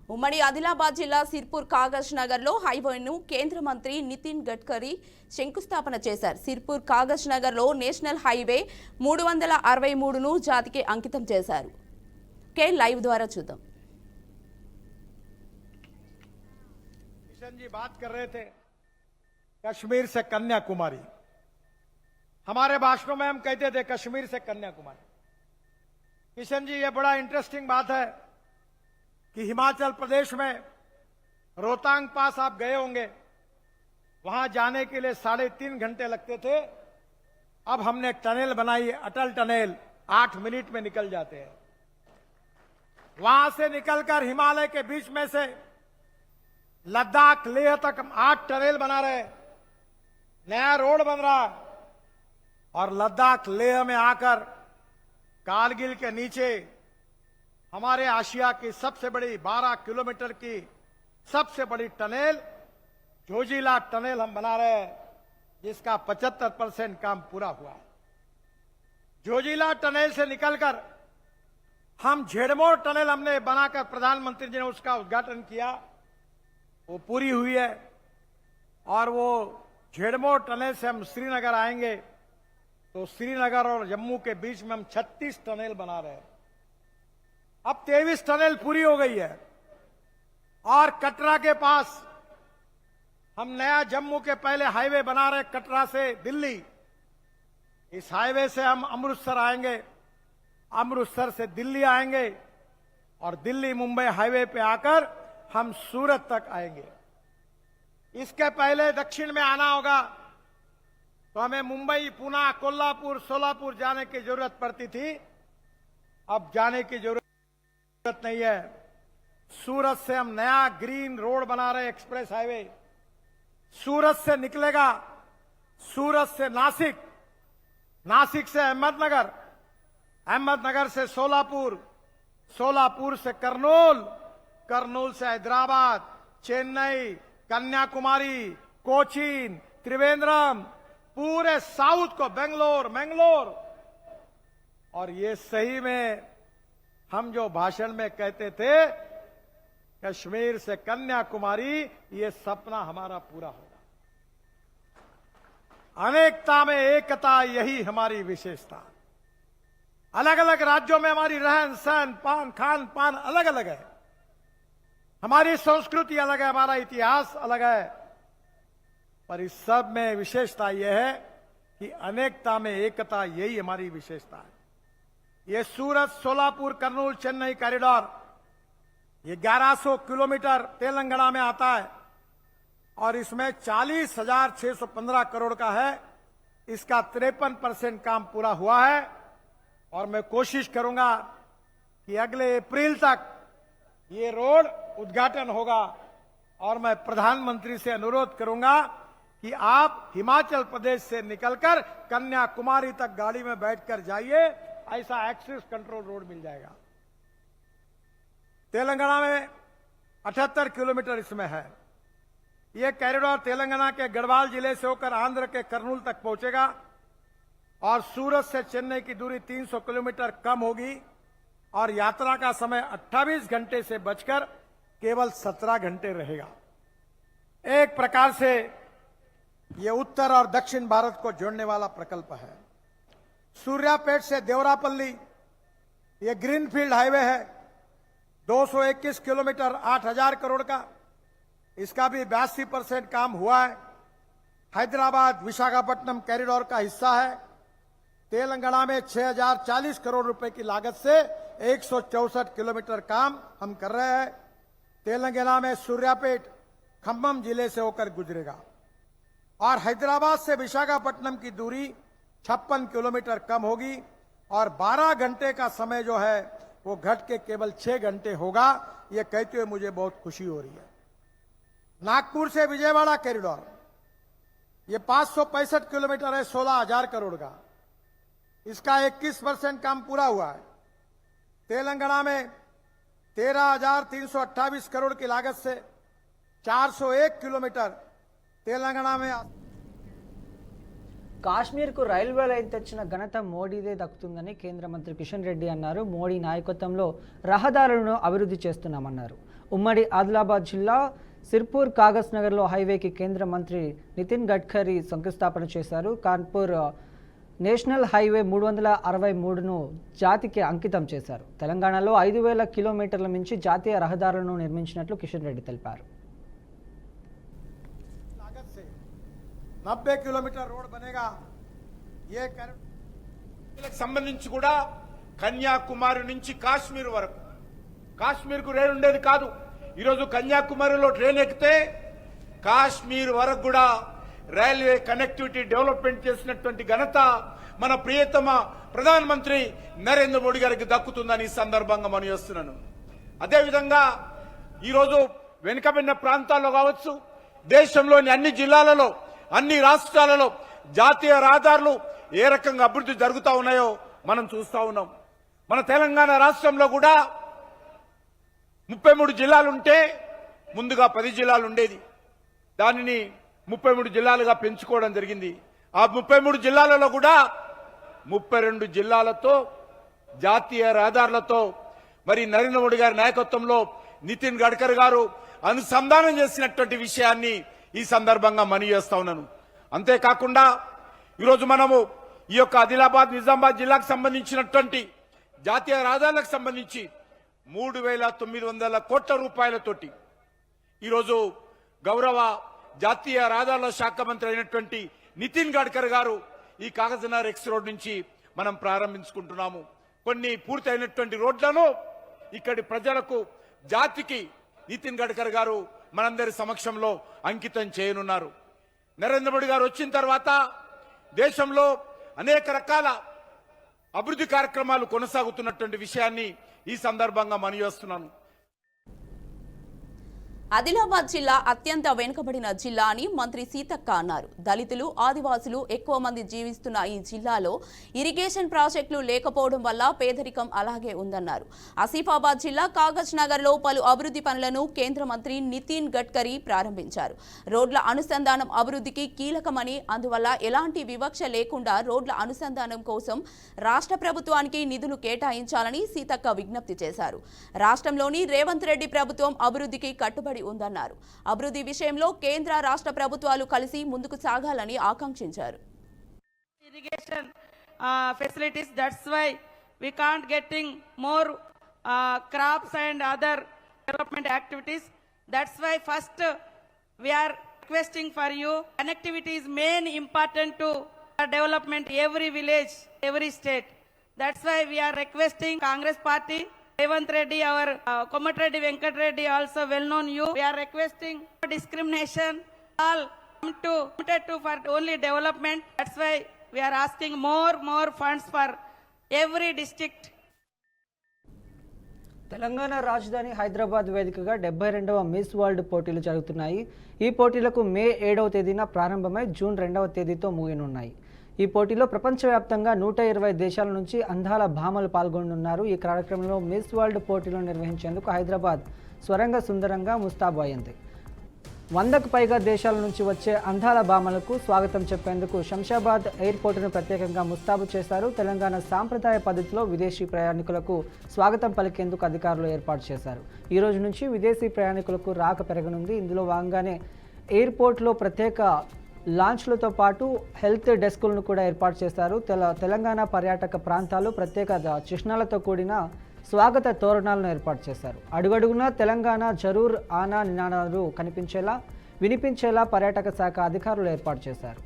ఉమ్మడి ఆదిలాబాద్ జిల్లా సిర్పూర్ కాగజ్ నగర్లో హైవేను కేంద్ర మంత్రి నితిన్ గడ్కరీ శంకుస్థాపన చేశారు. సిర్పూర్ కాగజ్ నగర్లో నేషనల్ హైవే 363ను జాతికి అంకితం చేశారు. లైవ్ ద్వారా చూద్దాం. किशन जी बात कर रहे थे कश्मीर से कन्याकुमारी। हमारे भाषणों में हम कहते थे कश्मीर से कन्याकुमारी। किशन जी ये बड़ा इंटरेस्टिंग बात है कि हिमाचल प्रदेश में रोहतांग पास आप गए होंगे, वहां जाने के लिए 3.5 घंटे लगते थे। अब हमने टनल बनाई, अटल टनल, 8 मिनट में निकल जाते हैं। वहां से निकलकर हिमालय के बीच में से लद्दाख लेह तक हम 8 टनल बना रहे, नया रोड बन रहा है। और लद्दाख लेह में आकर कारगिल के नीचे हमारे आशिया की सबसे बड़ी 12 किलोमीटर की सबसे बड़ी टनल जोजिला टनल हम बना रहे हैं, जिसका 75% काम पूरा हुआ है। जोजिला टनल से निकलकर हम झेड़मोर टनल हमने बनाकर प्रधानमंत्री जी ने उसका उद्घाटन किया, वो पूरी हुई है। और वो झेड़मोर टनल से हम श्रीनगर आएंगे तो श्रीनगर और जम्मू के बीच में हम 36 टनल बना रहे हैं। अब 23 टनल पूरी हो गई है। और कटरा के पास हम नया जम्मू के पहले हाईवे बना रहे, कटरा से दिल्ली। इस हाईवे से हम अमृतसर आएंगे, अमृतसर से दिल्ली आएंगे और दिल्ली मुंबई हाईवे पे आकर हम सूरत तक आएंगे। इसके पहले दक्षिण में आना होगा तो हमें मुंबई, पुणे, कोल्हापुर, सोलापुर जाने की जरूरत पड़ती थी। अब जाने की जरूरत नहीं है। सूरत से हम नया ग्रीन रोड बना रहे, एक्सप्रेस हाईवे। सूरत से निकलेगा, सूरत से नासिक, नासिक से अहमदनगर, अहमदनगर से सोलापुर, सोलापुर से करनूल, करनूल से हैदराबाद, चेन्नई, कन्याकुमारी, कोचीन, त्रिवेंद्रम, पूरे साउथ को बेंगलोर, मैंगलोर। और ये सही में हम जो भाषण में कहते थे कश्मीर से कन्याकुमारी, ये सपना हमारा पूरा होगा। अनेकता में एकता, यही हमारी विशेषता। अलग अलग राज्यों में हमारी रहन सहन पान खान पान अलग अलग है, हमारी संस्कृति अलग है, हमारा इतिहास अलग है। पर इस सब में विशेषता यह है कि अनेकता में एकता, यही हमारी विशेषता है। ये सूरत, सोलापुर, कर्नूल, चेन्नई कॉरिडोर, ये 1100 किलोमीटर तेलंगाना में आता है और इसमें 40,615 करोड़ का है। इसका 53% काम पूरा हुआ है और मैं कोशिश करूंगा कि अगले अप्रैल तक ये रोड उद्घाटन होगा। और मैं प्रधानमंत्री से अनुरोध करूंगा कि आप हिमाचल प्रदेश से निकलकर कन्याकुमारी तक गाड़ी में बैठकर जाइए, ऐसा एक्सेस कंट्रोल रोड मिल जाएगा। तेलंगाना में 78 किलोमीटर इसमें है। यह कॉरिडोर तेलंगाना के गढ़वाल जिले से होकर आंध्र के कर्नूल तक पहुंचेगा और सूरत से चेन्नई की दूरी 300 किलोमीटर कम होगी और यात्रा का समय 28 घंटे से बचकर केवल 17 घंटे रहेगा। एक प्रकार से यह उत्तर और दक्षिण भारत को जोड़ने वाला प्रकल्प है। सूर्यापेट से देवरापल्ली यह ग्रीनफील्ड हाईवे है, 221 किलोमीटर, 8,000 करोड़ का। इसका भी 82% काम हुआ है। हैदराबाद विशाखापट्टनम कॉरिडोर का हिस्सा है। तेलंगाना में 6,040 करोड़ रुपए की लागत से 164 किलोमीटर काम हम कर रहे हैं। तेलंगाना में सूर्यापेट खम्मम जिले से होकर गुजरेगा और हैदराबाद से विशाखापट्टनम की दूरी 56 किलोमीटर कम होगी और 12 घंटे का समय जो है वो घट के केवल 6 घंटे होगा। ये कहते हुए मुझे बहुत खुशी हो रही है। नागपुर से विजयवाड़ा कॉरिडोर, ये 565 किलोमीटर है, 16,000 करोड़ का। इसका 21% काम पूरा हुआ है। तेलंगाना में 13,328 करोड़ की लागत से 401 किलोमीटर तेलंगाना में। కాశ్మీర్కు రైల్వే లైన్ తెచ్చిన ఘనత మోడీదే దక్కుతుందని కేంద్ర మంత్రి కిషన్ రెడ్డి అన్నారు. మోడీ నాయకత్వంలో రహదారులను అభివృద్ధి చేస్తున్నామన్నారు. ఉమ్మడి ఆదిలాబాద్ జిల్లా సిర్పూర్ కాగజ్ నగర్లో హైవేకి కేంద్ర మంత్రి నితిన్ గడ్కరీ శంకుస్థాపన చేశారు. కాన్పూర్ నేషనల్ హైవే 363ను జాతికి అంకితం చేశారు. తెలంగాణలో 5,000 కిలోమీటర్ల మించి జాతీయ రహదారులను నిర్మించినట్లు కిషన్ రెడ్డి తెలిపారు. 90 किलोमीटर रोड बनेगा. ये సంబంధించి కూడా కన్యాకుమారి నుంచి కాశ్మీర్ వరకు, కాశ్మీర్కు రైలు ఉండేది కాదు. ఈరోజు కన్యాకుమారిలో ట్రైన్ ఎక్కితే కాశ్మీర్ వరకు కూడా రైల్వే కనెక్టివిటీ డెవలప్మెంట్ చేసినటువంటి ఘనత మన ప్రియతమ ప్రధానమంత్రి నరేంద్ర మోడీ గారికి దక్కుతుందని ఈ సందర్భంగా మనం చేస్తున్నాను. అదేవిధంగా ఈరోజు వెనుకబడిన ప్రాంతాల్లో కావచ్చు, దేశంలోని అన్ని జిల్లాలలో, అన్ని రాష్ట్రాలలో జాతీయ రహదారులు ఏ రకంగా అభివృద్ధి జరుగుతూ ఉన్నాయో మనం చూస్తూ ఉన్నాం. మన తెలంగాణ రాష్ట్రంలో కూడా 33 జిల్లాలుంటే ముందుగా 10 జిల్లాలు ఉండేది. దానిని 33 జిల్లాలుగా పెంచుకోవడం జరిగింది. ఆ 33 జిల్లాలలో కూడా 32 జిల్లాలతో జాతీయ రహదారులతో మరి నరేంద్ర మోడీ గారి నాయకత్వంలో నితిన్ గడ్కరీ గారు అనుసంధానం చేసినటువంటి విషయాన్ని ఈ సందర్భంగా మనవి చేస్తా ఉన్నాను. అంతేకాకుండా ఈరోజు మనము ఈ యొక్క ఆదిలాబాద్ నిజామాబాద్ జిల్లాకు సంబంధించినటువంటి జాతీయ రహదారులకు సంబంధించి 3,900 కోట్ల రూపాయలతోటి ఈరోజు గౌరవ జాతీయ రహదారుల శాఖ మంత్రి అయినటువంటి నితిన్ గడ్కరీ గారు ఈ కాగజ్నగర్ ఎక్స్ రోడ్ నుంచి మనం ప్రారంభించుకుంటున్నాము. కొన్ని పూర్తయినటువంటి రోడ్లను ఇక్కడి ప్రజలకు, జాతికి నితిన్ గడ్కరీ గారు మనందరి సమక్షంలో అంకితం చేయనున్నారు. నరేంద్ర మోడీ గారు వచ్చిన తర్వాత దేశంలో అనేక రకాల అభివృద్ధి కార్యక్రమాలు కొనసాగుతున్నటువంటి విషయాన్ని ఈ సందర్భంగా మనవి చేస్తున్నాను. ఆదిలాబాద్ జిల్లా అత్యంత వెనుకబడిన జిల్లా అని మంత్రి సీతక్క అన్నారు. దళితులు, ఆదివాసులు ఎక్కువ మంది జీవిస్తున్న ఈ జిల్లాలో ఇరిగేషన్ ప్రాజెక్టులు లేకపోవడం వల్ల పేదరికం అలాగే ఉందన్నారు. ఆసిఫాబాద్ జిల్లా కాగజ్ నగర్లో పలు అభివృద్ధి పనులను కేంద్ర మంత్రి నితిన్ గడ్కరీ ప్రారంభించారు. రోడ్ల అనుసంధానం అభివృద్ధికి కీలకమని, అందువల్ల ఎలాంటి వివక్ష లేకుండా రోడ్ల అనుసంధానం కోసం రాష్ట్ర ప్రభుత్వానికి నిధులు కేటాయించాలని సీతక్క విజ్ఞప్తి చేశారు. రాష్ట్రంలోని రేవంత్ రెడ్డి ప్రభుత్వం అభివృద్ధికి కట్టుబడి ఉందన్నారు. అభివృద్ధి విషయంలో కేంద్ర రాష్ట్ర ప్రభుత్వాలు కలిసి ముందుకు సాగాలని ఆకాంక్షించారు. Irrigation facilities, that's why we can't getting more crops and other development activities. That's why first we are requesting for you, connectivity is main important to development every village, every state. That's why we are requesting Congress party, Revanth Reddy, our Komatreddy Venkat Reddy, also well known you. We are requesting discrimination, all committed to for only development. That's why we are asking more funds for every district. Telangana రాజధాని హైదరాబాద్ వేదికగా 72వ miss world పోటీలు జరుగుతున్నాయి. ఈ పోటీలకు మే 7వ తేదీన ప్రారంభమై June 2వ తేదీతో ముగియనున్నాయి. ఈ పోటీలో ప్రపంచవ్యాప్తంగా 120 దేశాల నుంచి అందాల భామలు పాల్గొనున్నారు. ఈ కార్యక్రమంలో మిస్ వరల్డ్ పోటీలను నిర్వహించేందుకు హైదరాబాద్ స్వరంగ సుందరంగా ముస్తాబు అయింది. 100కు పైగా దేశాల నుంచి వచ్చే అందాల భామలకు స్వాగతం చెప్పేందుకు శంషాబాద్ ఎయిర్పోర్టును ప్రత్యేకంగా ముస్తాబు చేశారు. తెలంగాణ సాంప్రదాయ పద్ధతిలో విదేశీ ప్రయాణికులకు స్వాగతం పలికేందుకు అధికారులు ఏర్పాటు చేశారు. ఈ రోజు నుంచి విదేశీ ప్రయాణికులకు రాక పెరగనుంది. ఇందులో భాగంగానే ఎయిర్పోర్ట్లో ప్రత్యేక లాంచ్లతో పాటు హెల్త్ డెస్కులను కూడా ఏర్పాటు చేశారు. తెలంగాణ పర్యాటక ప్రాంతాలు ప్రత్యేక చిహ్నాలతో కూడిన స్వాగత తోరణాలను ఏర్పాటు చేశారు. అడుగడుగునా తెలంగాణ జరూర్ ఆనా నినాదాలు వినిపించేలా పర్యాటక శాఖ అధికారులు ఏర్పాటు చేశారు.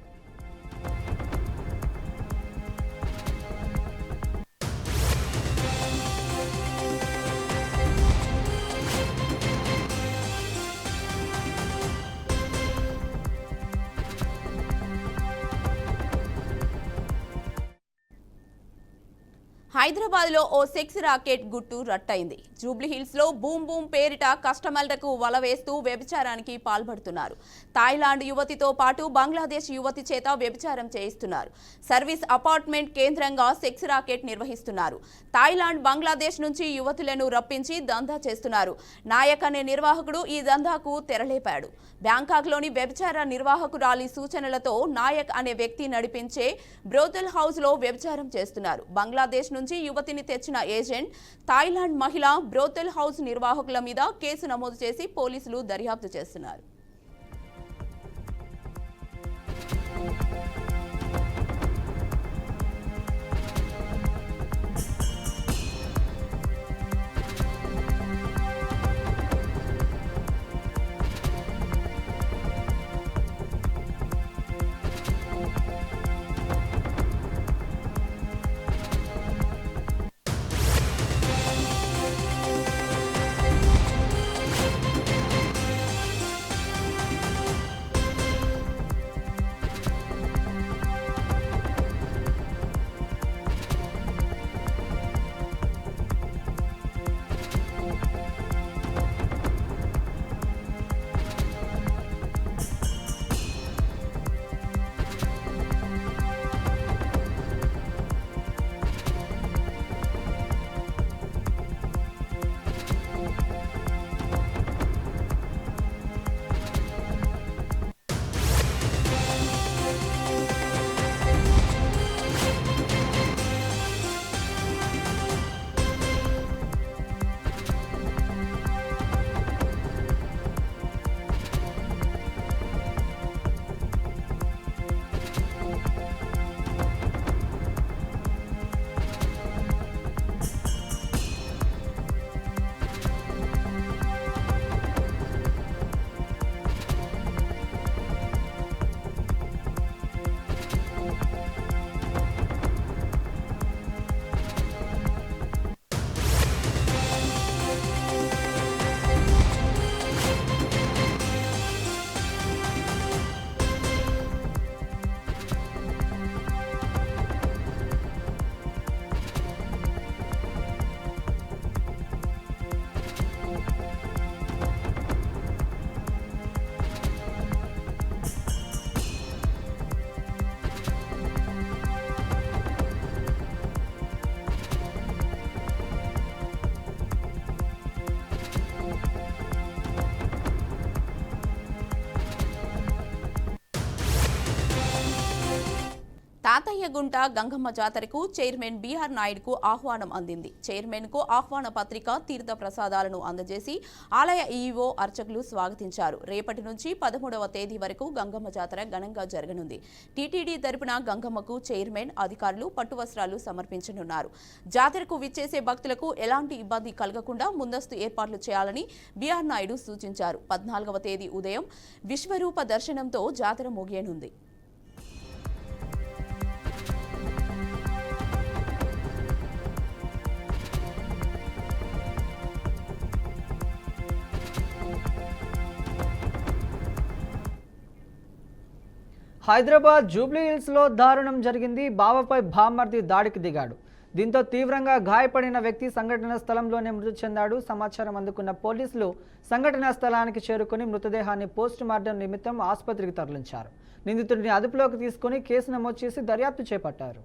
హైదరాబాద్లో ఓ సెక్స్ రాకెట్ గుట్టు రట్టయింది. జూబ్లీహిల్స్లో బూమ్ బూమ్ పేరిట కస్టమర్లకు వల వేస్తూ వ్యభిచారానికి పాల్పడుతున్నారు. థాయిలాండ్ యువతితో పాటు బంగ్లాదేశ్ యువతి చేత వ్యభిచారం చేయిస్తున్నారు. సర్వీస్ అపార్ట్మెంట్ కేంద్రంగా సెక్స్ రాకెట్ నిర్వహిస్తున్నారు. థాయిలాండ్, బంగ్లాదేశ్ నుంచి యువతులను రప్పించి దందా చేస్తున్నారు. నాయక్ అనే నిర్వాహకుడు ఈ దందాకు తెరలేపాడు. బ్యాంకాక్లోని వ్యభిచార నిర్వాహకురాలి సూచనలతో నాయక్ అనే వ్యక్తి నడిపించే బ్రోథెల్ హౌస్లో వ్యభిచారం చేస్తున్నారు. బంగ్లాదేశ్ నుంచి నుంచి యువతిని తెచ్చిన ఏజెంట్, థాయిలాండ్ మహిళ, బ్రోతెల్ హౌస్ నిర్వాహకుల మీద కేసు నమోదు చేసి పోలీసులు దర్యాప్తు చేస్తున్నారు. తాతయ్యగుంట గంగమ్మ జాతరకు చైర్మన్ బీఆర్ నాయుడుకు ఆహ్వానం అందింది. చైర్మన్కు ఆహ్వాన పత్రిక, తీర్థ ప్రసాదాలను అందజేసి ఆలయ ఈవో అర్చకులు స్వాగతించారు. రేపటి నుంచి 13వ తేదీ వరకు గంగమ్మ జాతర ఘనంగా జరగనుంది. టీటీడీ తరపున గంగమ్మకు చైర్మన్, అధికారులు పట్టు వస్త్రాలు సమర్పించనున్నారు. జాతరకు విచ్చేసే భక్తులకు ఎలాంటి ఇబ్బంది కలగకుండా ముందస్తు ఏర్పాట్లు చేయాలని బీఆర్ నాయుడు సూచించారు. 14వ తేదీ ఉదయం విశ్వరూప దర్శనంతో జాతర ముగియనుంది. హైదరాబాద్ జూబ్లీహిల్స్లో దారుణం జరిగింది. బావపై బామ్మర్ది దాడికి దిగాడు. దీంతో తీవ్రంగా గాయపడిన వ్యక్తి సంఘటన స్థలంలోనే మృతి చెందాడు. సమాచారం అందుకున్న పోలీసులు సంఘటనా స్థలానికి చేరుకుని మృతదేహాన్ని పోస్టుమార్టం నిమిత్తం ఆసుపత్రికి తరలించారు. నిందితుడిని అదుపులోకి తీసుకుని కేసు నమోదు చేసి దర్యాప్తు చేపట్టారు.